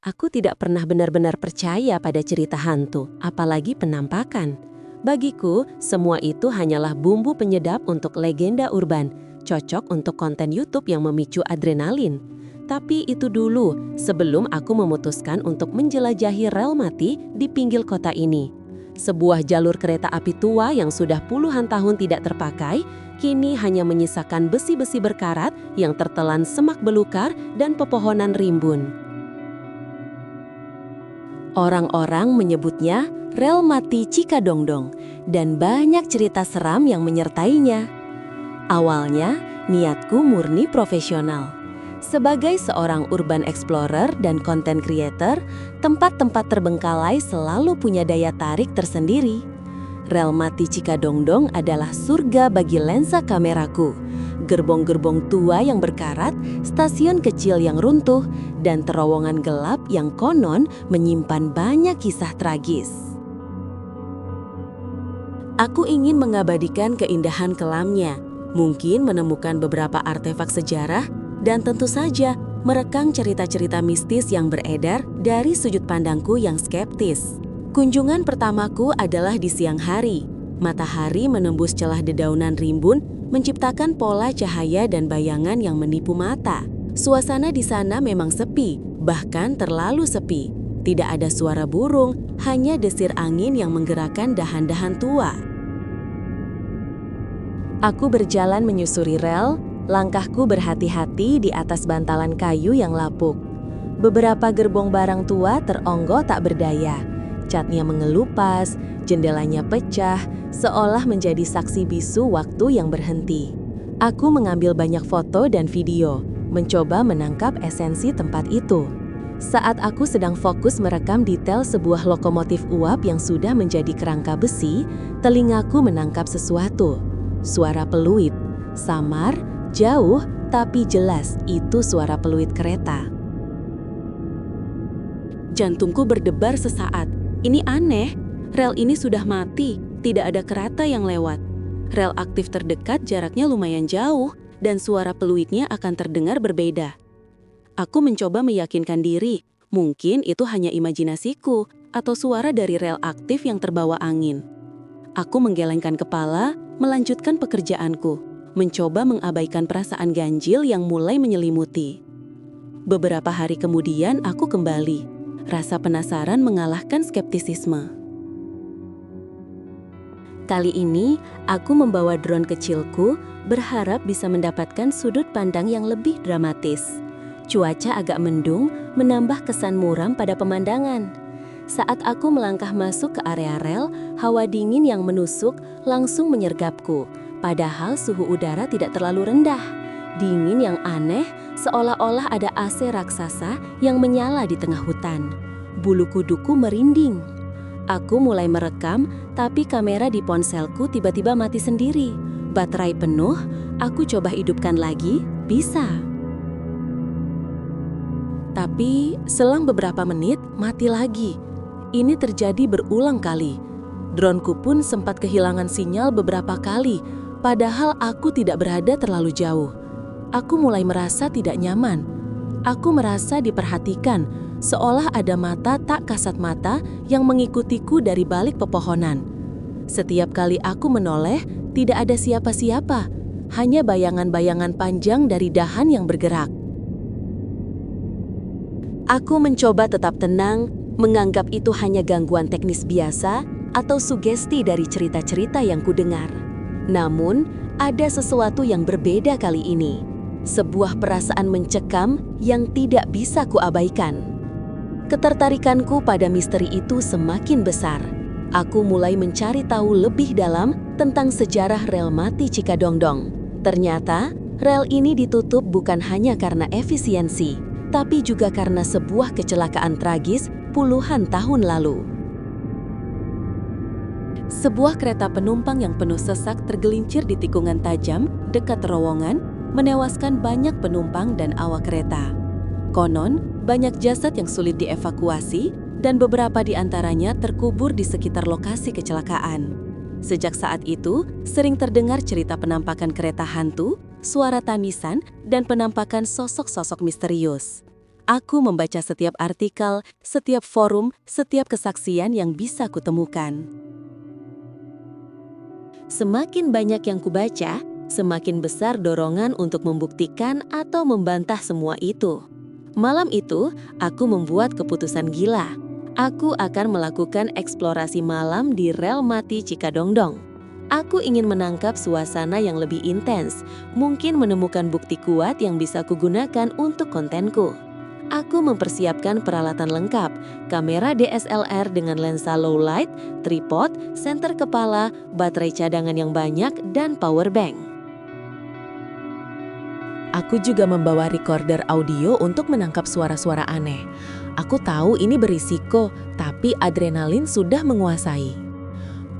Aku tidak pernah benar-benar percaya pada cerita hantu, apalagi penampakan. Bagiku, semua itu hanyalah bumbu penyedap untuk legenda urban, cocok untuk konten YouTube yang memicu adrenalin. Tapi itu dulu, sebelum aku memutuskan untuk menjelajahi rel mati di pinggir kota ini. Sebuah jalur kereta api tua yang sudah puluhan tahun tidak terpakai, kini hanya menyisakan besi-besi berkarat yang tertelan semak belukar dan pepohonan rimbun. Orang-orang menyebutnya rel mati Cikadongdong, dan banyak cerita seram yang menyertainya. Awalnya, niatku murni profesional. Sebagai seorang urban explorer dan content creator, tempat-tempat terbengkalai selalu punya daya tarik tersendiri. Rel mati Cikadongdong adalah surga bagi lensa kameraku. Gerbong-gerbong tua yang berkarat, stasiun kecil yang runtuh, dan terowongan gelap yang konon menyimpan banyak kisah tragis. Aku ingin mengabadikan keindahan kelamnya, mungkin menemukan beberapa artefak sejarah, dan tentu saja merekam cerita-cerita mistis yang beredar dari sudut pandangku yang skeptis. Kunjungan pertamaku adalah di siang hari. Matahari menembus celah dedaunan rimbun, menciptakan pola cahaya dan bayangan yang menipu mata. Suasana di sana memang sepi, bahkan terlalu sepi. Tidak ada suara burung, hanya desir angin yang menggerakkan dahan-dahan tua. Aku berjalan menyusuri rel, langkahku berhati-hati di atas bantalan kayu yang lapuk. Beberapa gerbong barang tua teronggok tak berdaya. Catnya mengelupas, jendelanya pecah, seolah menjadi saksi bisu waktu yang berhenti. Aku mengambil banyak foto dan video, mencoba menangkap esensi tempat itu. Saat aku sedang fokus merekam detail sebuah lokomotif uap yang sudah menjadi kerangka besi, telingaku menangkap sesuatu. Suara peluit, samar, jauh, tapi jelas itu suara peluit kereta. Jantungku berdebar sesaat. Ini aneh, rel ini sudah mati, tidak ada kereta yang lewat. Rel aktif terdekat jaraknya lumayan jauh, dan suara peluitnya akan terdengar berbeda. Aku mencoba meyakinkan diri, mungkin itu hanya imajinasiku, atau suara dari rel aktif yang terbawa angin. Aku menggelengkan kepala, melanjutkan pekerjaanku, mencoba mengabaikan perasaan ganjil yang mulai menyelimuti. Beberapa hari kemudian aku kembali. Rasa penasaran mengalahkan skeptisisme. Kali ini, aku membawa drone kecilku, berharap bisa mendapatkan sudut pandang yang lebih dramatis. Cuaca agak mendung, menambah kesan muram pada pemandangan. Saat aku melangkah masuk ke area rel, hawa dingin yang menusuk langsung menyergapku, padahal suhu udara tidak terlalu rendah. Dingin yang aneh, seolah-olah ada AC raksasa yang menyala di tengah hutan. Bulu kuduku merinding. Aku mulai merekam, tapi kamera di ponselku tiba-tiba mati sendiri. Baterai penuh, aku coba hidupkan lagi, bisa. Tapi selang beberapa menit, mati lagi. Ini terjadi berulang kali. Droneku pun sempat kehilangan sinyal beberapa kali, padahal aku tidak berada terlalu jauh. Aku mulai merasa tidak nyaman. Aku merasa diperhatikan, seolah ada mata tak kasat mata yang mengikutiku dari balik pepohonan. Setiap kali aku menoleh, tidak ada siapa-siapa, hanya bayangan-bayangan panjang dari dahan yang bergerak. Aku mencoba tetap tenang, menganggap itu hanya gangguan teknis biasa atau sugesti dari cerita-cerita yang kudengar. Namun, ada sesuatu yang berbeda kali ini. Sebuah perasaan mencekam yang tidak bisa kuabaikan. Ketertarikanku pada misteri itu semakin besar. Aku mulai mencari tahu lebih dalam tentang sejarah rel mati Cikadongdong. Ternyata, rel ini ditutup bukan hanya karena efisiensi, tapi juga karena sebuah kecelakaan tragis puluhan tahun lalu. Sebuah kereta penumpang yang penuh sesak tergelincir di tikungan tajam dekat terowongan, menewaskan banyak penumpang dan awak kereta. Konon, banyak jasad yang sulit dievakuasi dan beberapa di antaranya terkubur di sekitar lokasi kecelakaan. Sejak saat itu, sering terdengar cerita penampakan kereta hantu, suara tangisan, dan penampakan sosok-sosok misterius. Aku membaca setiap artikel, setiap forum, setiap kesaksian yang bisa kutemukan. Semakin banyak yang kubaca, semakin besar dorongan untuk membuktikan atau membantah semua itu. Malam itu, aku membuat keputusan gila. Aku akan melakukan eksplorasi malam di rel mati Cikadongdong. Aku ingin menangkap suasana yang lebih intens, mungkin menemukan bukti kuat yang bisa kugunakan untuk kontenku. Aku mempersiapkan peralatan lengkap, kamera DSLR dengan lensa low light, tripod, senter kepala, baterai cadangan yang banyak, dan power bank. Aku juga membawa recorder audio untuk menangkap suara-suara aneh. Aku tahu ini berisiko, tapi adrenalin sudah menguasai.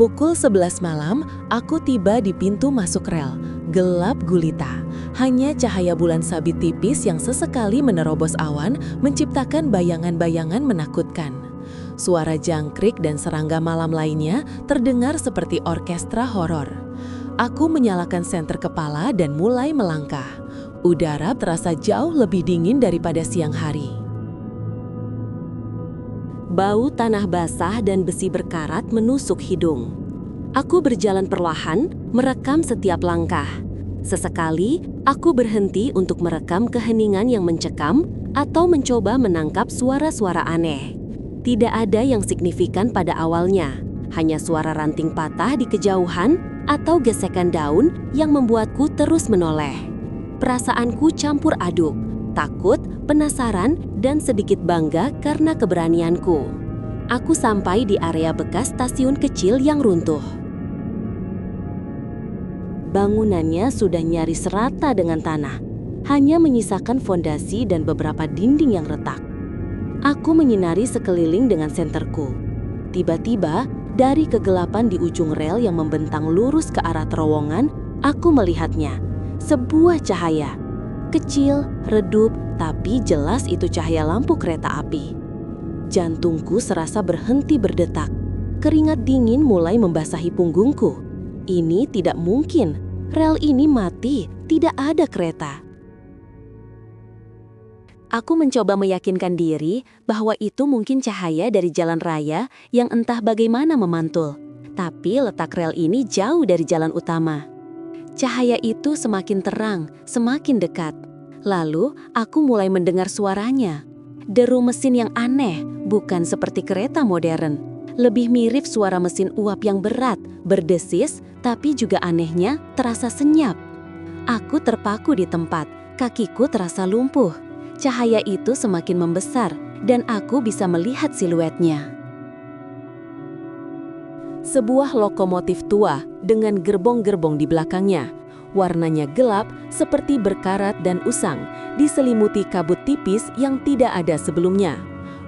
Pukul 11 malam, aku tiba di pintu masuk rel. Gelap gulita. Hanya cahaya bulan sabit tipis yang sesekali menerobos awan menciptakan bayangan-bayangan menakutkan. Suara jangkrik dan serangga malam lainnya terdengar seperti orkestra horor. Aku menyalakan senter kepala dan mulai melangkah. Udara terasa jauh lebih dingin daripada siang hari. Bau tanah basah dan besi berkarat menusuk hidung. Aku berjalan perlahan, merekam setiap langkah. Sesekali, aku berhenti untuk merekam keheningan yang mencekam atau mencoba menangkap suara-suara aneh. Tidak ada yang signifikan pada awalnya, hanya suara ranting patah di kejauhan atau gesekan daun yang membuatku terus menoleh. Perasaanku campur aduk. Takut, penasaran, dan sedikit bangga karena keberanianku. Aku sampai di area bekas stasiun kecil yang runtuh. Bangunannya sudah nyaris rata dengan tanah, hanya menyisakan fondasi dan beberapa dinding yang retak. Aku menyinari sekeliling dengan senterku. Tiba-tiba, dari kegelapan di ujung rel yang membentang lurus ke arah terowongan, aku melihatnya. Sebuah cahaya. Kecil, redup, tapi jelas itu cahaya lampu kereta api. Jantungku serasa berhenti berdetak. Keringat dingin mulai membasahi punggungku. Ini tidak mungkin. Rel ini mati, tidak ada kereta. Aku mencoba meyakinkan diri bahwa itu mungkin cahaya dari jalan raya yang entah bagaimana memantul. Tapi letak rel ini jauh dari jalan utama. Cahaya itu semakin terang, semakin dekat. Lalu, aku mulai mendengar suaranya. Deru mesin yang aneh, bukan seperti kereta modern. Lebih mirip suara mesin uap yang berat, berdesis, tapi juga anehnya terasa senyap. Aku terpaku di tempat, kakiku terasa lumpuh. Cahaya itu semakin membesar, dan aku bisa melihat siluetnya. Sebuah lokomotif tua dengan gerbong-gerbong di belakangnya. Warnanya gelap seperti berkarat dan usang, diselimuti kabut tipis yang tidak ada sebelumnya.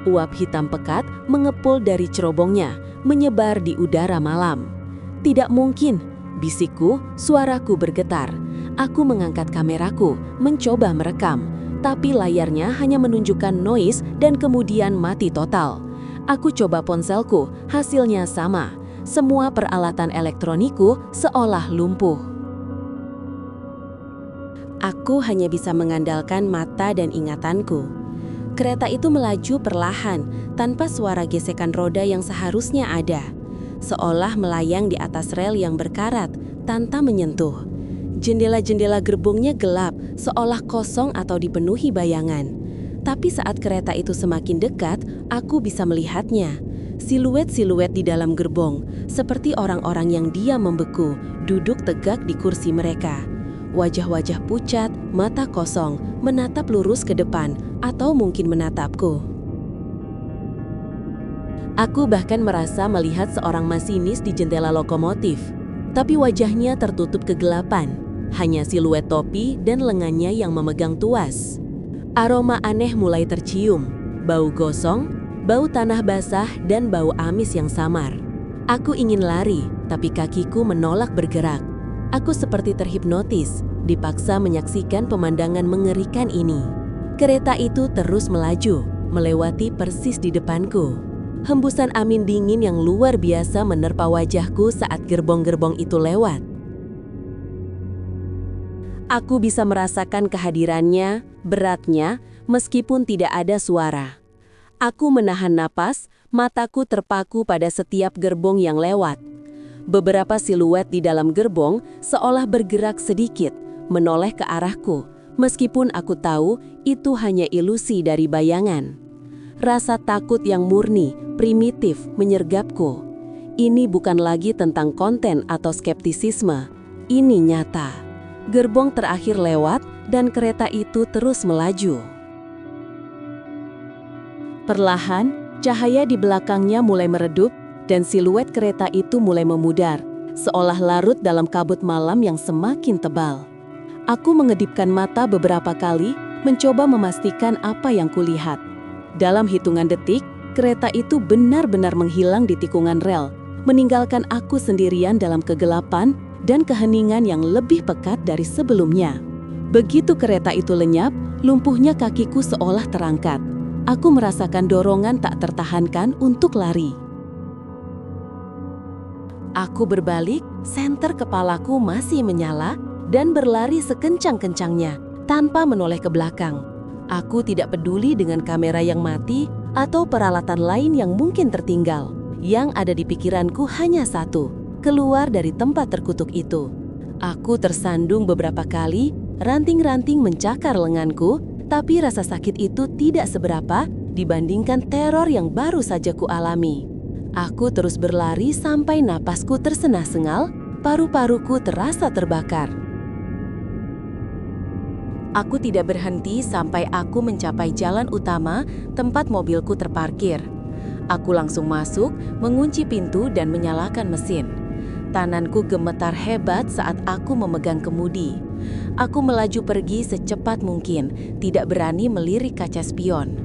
Uap hitam pekat mengepul dari cerobongnya, menyebar di udara malam. Tidak mungkin, bisikku, suaraku bergetar. Aku mengangkat kameraku, mencoba merekam, tapi layarnya hanya menunjukkan noise dan kemudian mati total. Aku coba ponselku, hasilnya sama. Semua peralatan elektroniku seolah lumpuh. Aku hanya bisa mengandalkan mata dan ingatanku. Kereta itu melaju perlahan, tanpa suara gesekan roda yang seharusnya ada. Seolah melayang di atas rel yang berkarat, tanpa menyentuh. Jendela-jendela gerbongnya gelap, seolah kosong atau dipenuhi bayangan. Tapi saat kereta itu semakin dekat, aku bisa melihatnya. Siluet-siluet di dalam gerbong, seperti orang-orang yang diam membeku, duduk tegak di kursi mereka. Wajah-wajah pucat, mata kosong, menatap lurus ke depan, atau mungkin menatapku. Aku bahkan merasa melihat seorang masinis di jendela lokomotif, tapi wajahnya tertutup kegelapan, hanya siluet topi dan lengannya yang memegang tuas. Aroma aneh mulai tercium, bau gosong, bau tanah basah, dan bau amis yang samar. Aku ingin lari, tapi kakiku menolak bergerak. Aku seperti terhipnotis, dipaksa menyaksikan pemandangan mengerikan ini. Kereta itu terus melaju, melewati persis di depanku. Hembusan angin dingin yang luar biasa menerpa wajahku saat gerbong-gerbong itu lewat. Aku bisa merasakan kehadirannya, beratnya, meskipun tidak ada suara. Aku menahan napas, mataku terpaku pada setiap gerbong yang lewat. Beberapa siluet di dalam gerbong seolah bergerak sedikit, menoleh ke arahku, meskipun aku tahu itu hanya ilusi dari bayangan. Rasa takut yang murni, primitif, menyergapku. Ini bukan lagi tentang konten atau skeptisisme. Ini nyata. Gerbong terakhir lewat dan kereta itu terus melaju. Perlahan, cahaya di belakangnya mulai meredup dan siluet kereta itu mulai memudar, seolah larut dalam kabut malam yang semakin tebal. Aku mengedipkan mata beberapa kali, mencoba memastikan apa yang kulihat. Dalam hitungan detik, kereta itu benar-benar menghilang di tikungan rel, meninggalkan aku sendirian dalam kegelapan dan keheningan yang lebih pekat dari sebelumnya. Begitu kereta itu lenyap, lumpuhnya kakiku seolah terangkat. Aku merasakan dorongan tak tertahankan untuk lari. Aku berbalik, senter kepalaku masih menyala, dan berlari sekencang-kencangnya, tanpa menoleh ke belakang. Aku tidak peduli dengan kamera yang mati atau peralatan lain yang mungkin tertinggal. Yang ada di pikiranku hanya satu, keluar dari tempat terkutuk itu. Aku tersandung beberapa kali, ranting-ranting mencakar lenganku, tapi rasa sakit itu tidak seberapa dibandingkan teror yang baru saja kualami. Aku terus berlari sampai napasku tersengal-sengal, paru-paruku terasa terbakar. Aku tidak berhenti sampai aku mencapai jalan utama tempat mobilku terparkir. Aku langsung masuk, mengunci pintu dan menyalakan mesin. Tanganku gemetar hebat saat aku memegang kemudi. Aku melaju pergi secepat mungkin, tidak berani melirik kaca spion.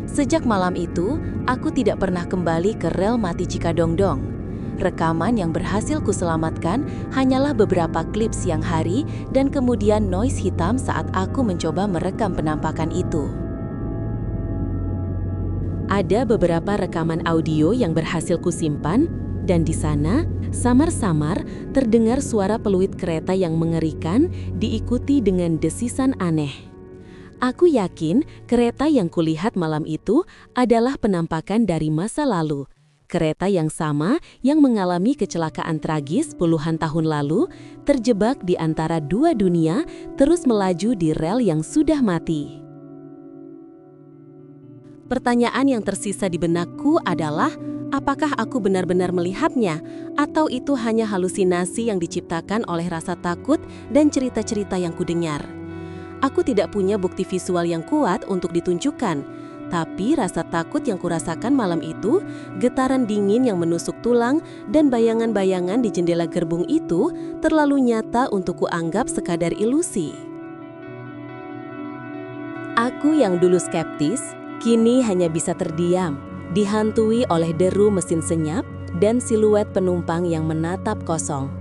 Sejak malam itu, aku tidak pernah kembali ke rel mati Cikadongdong. Rekaman yang berhasil kuselamatkan hanyalah beberapa klip siang hari dan kemudian noise hitam saat aku mencoba merekam penampakan itu. Ada beberapa rekaman audio yang berhasil kusimpan, dan di sana, samar-samar terdengar suara peluit kereta yang mengerikan diikuti dengan desisan aneh. Aku yakin kereta yang kulihat malam itu adalah penampakan dari masa lalu. Kereta yang sama yang mengalami kecelakaan tragis puluhan tahun lalu, terjebak di antara dua dunia, terus melaju di rel yang sudah mati. Pertanyaan yang tersisa di benakku adalah, apakah aku benar-benar melihatnya, atau itu hanya halusinasi yang diciptakan oleh rasa takut dan cerita-cerita yang kudengar? Aku tidak punya bukti visual yang kuat untuk ditunjukkan, tapi rasa takut yang kurasakan malam itu, getaran dingin yang menusuk tulang, dan bayangan-bayangan di jendela gerbong itu terlalu nyata untuk kuanggap sekadar ilusi. Aku yang dulu skeptis, kini hanya bisa terdiam, dihantui oleh deru mesin senyap dan siluet penumpang yang menatap kosong.